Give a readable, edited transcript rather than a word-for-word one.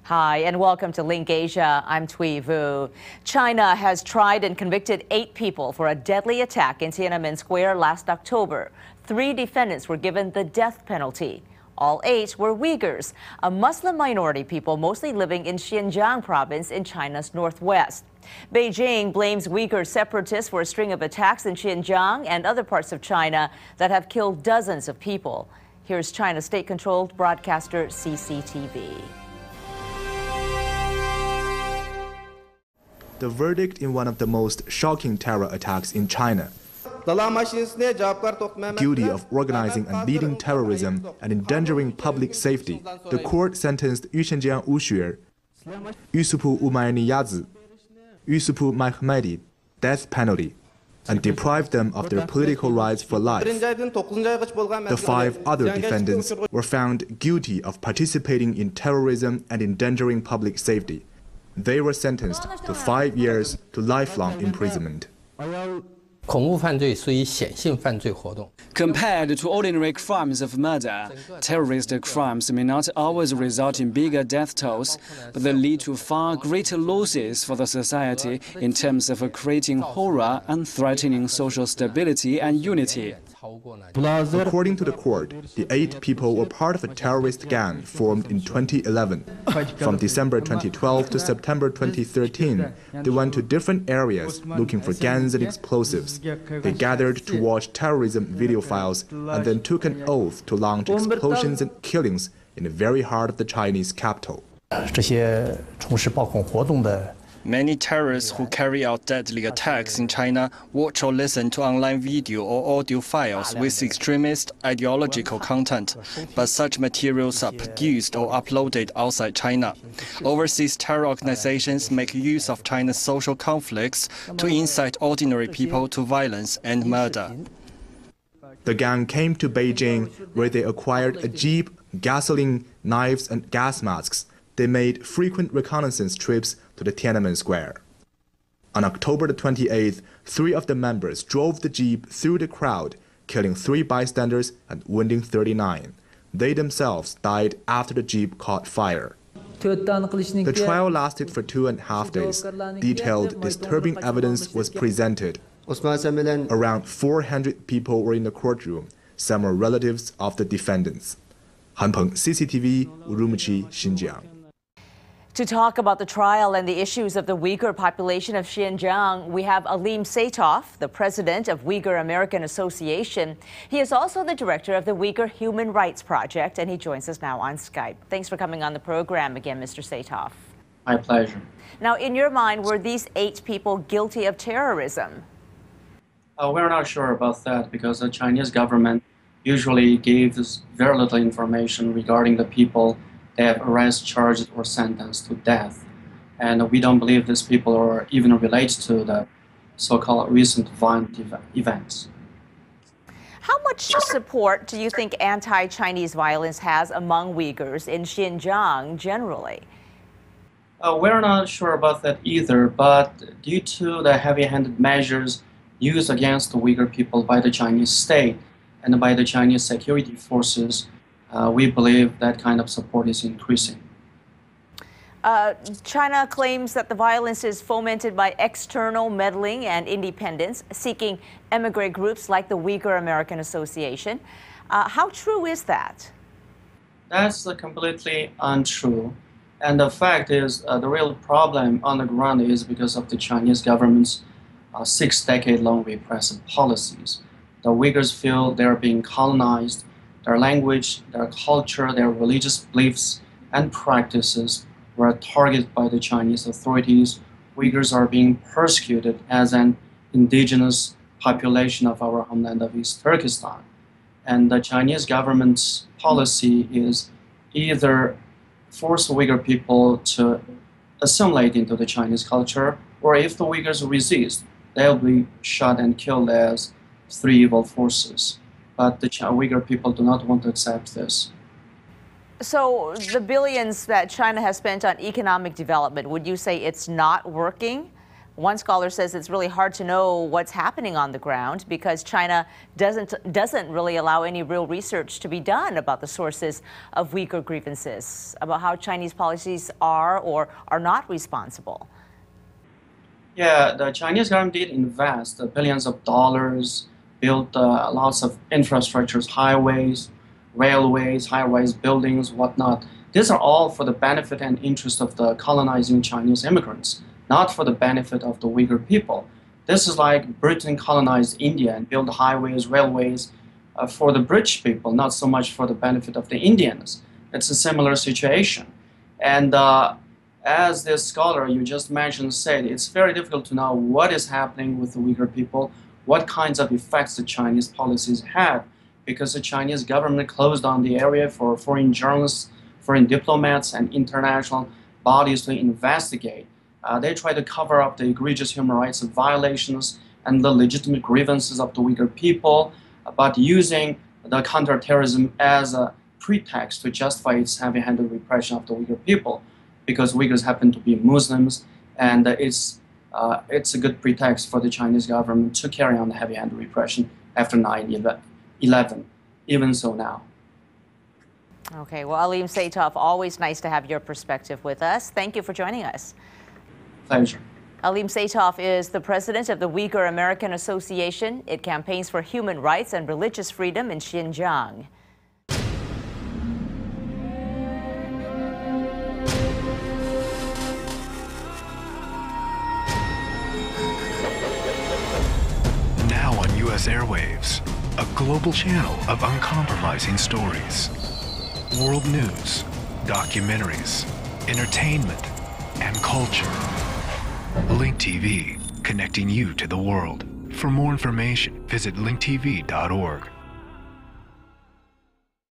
Hi, and welcome to LinkAsia. I'm Thuy Vu. China has tried and convicted 8 people for a deadly attack in Tiananmen Square last October. 3 defendants were given the death penalty. All 8 were Uyghurs, a Muslim minority people mostly living in Xinjiang province in China's northwest. Beijing blames Uyghur separatists for a string of attacks in Xinjiang and other parts of China that have killed dozens of people. Here's China's state-controlled broadcaster CCTV. The verdict in one of the most shocking terror attacks in China. Guilty of organizing and leading terrorism and endangering public safety, the court sentenced Xinjiang Uighur, Yusufu Umayniyazi, Yusufu Mahmedi death penalty and deprived them of their political rights for life. The 5 other defendants were found guilty of participating in terrorism and endangering public safety. They were sentenced to 5 years to lifelong imprisonment. Compared to ordinary crimes of murder, terrorist crimes may not always result in bigger death tolls, but they lead to far greater losses for the society in terms of creating horror and threatening social stability and unity. According to the court, the 8 people were part of a terrorist gang formed in 2011. From December 2012 to September 2013, they went to different areas looking for guns and explosives. They gathered to watch terrorism video files and then took an oath to launch explosions and killings in the very heart of the Chinese capital. Many terrorists who carry out deadly attacks in China watch or listen to online video or audio files with extremist ideological content, but such materials are produced or uploaded outside China. Overseas terror organizations make use of China's social conflicts to incite ordinary people to violence and murder. The gang came to Beijing, where they acquired a jeep, gasoline, knives, and gas masks. They made frequent reconnaissance trips to the Tiananmen Square. On October the 28th, 3 of the members drove the jeep through the crowd, killing 3 bystanders and wounding 39. They themselves died after the jeep caught fire. The trial lasted for 2.5 days. Detailed, disturbing evidence was presented. Around 400 people were in the courtroom. Some were relatives of the defendants. Han Peng, CCTV, Urumqi, Xinjiang. To talk about the trial and the issues of the Uyghur population of Xinjiang, we have Alim Seytoff, the president of Uyghur American Association. He is also the director of the Uyghur Human Rights Project, and he joins us now on Skype. Thanks for coming on the program again, Mr. Seytoff. My pleasure. Now, in your mind, were these 8 people guilty of terrorism? We're not sure about that because the Chinese government usually gives very little information regarding the people they have arrested, charged, or sentenced to death. And we don't believe these people are even related to the so-called recent violent events. How much support do you think anti-Chinese violence has among Uyghurs in Xinjiang generally? We're not sure about that either, but due to the heavy-handed measures used against the Uyghur people by the Chinese state and by the Chinese security forces, we believe that kind of support is increasing. China claims that the violence is fomented by external meddling and independents seeking emigre groups like the Uyghur American Association. How true is that? That's completely untrue. And the fact is, the real problem on the ground is because of the Chinese government's 6-decade-long repressive policies. The Uyghurs feel they're being colonized. Their language, their culture, their religious beliefs and practices were targeted by the Chinese authorities. Uyghurs are being persecuted as an indigenous population of our homeland of East Turkestan. And the Chinese government's policy is either force Uyghur people to assimilate into the Chinese culture, or if the Uyghurs resist, they'll be shot and killed as 3 evil forces. But the Uyghur people do not want to accept this. So the billions that China has spent on economic development, would you say it's not working One scholar says it's really hard to know what's happening on the ground because China doesn't really allow any real research to be done about the sources of Uyghur grievances, about how Chinese policies are or are not responsible. Yeah, the Chinese government did invest billions of dollars, built lots of infrastructures, highways, railways, high-rise buildings, whatnot. These are all for the benefit and interest of the colonizing Chinese immigrants, not for the benefit of the Uyghur people. This is like Britain colonized India and built highways, railways for the British people, not so much for the benefit of the Indians. It's a similar situation. And as this scholar you just mentioned said, it's very difficult to know what is happening with the Uyghur people, what kinds of effects the Chinese policies have, because the Chinese government closed down the area for foreign journalists, foreign diplomats, and international bodies to investigate. They try to cover up the egregious human rights violations and the legitimate grievances of the Uyghur people, but using the counterterrorism as a pretext to justify its heavy-handed repression of the Uyghur people, because Uyghurs happen to be Muslims, and it's a good pretext for the Chinese government to carry on the heavy-handed repression after 9/11, even so now. Okay, well, Alim Seytoff, always nice to have your perspective with us. Thank you for joining us. Pleasure. Alim Seytoff is the president of the Uyghur American Association. It campaigns for human rights and religious freedom in Xinjiang. Now on U.S. airwaves, a global channel of uncompromising stories. World news, documentaries, entertainment, and culture. Link TV, connecting you to the world. For more information, visit linktv.org.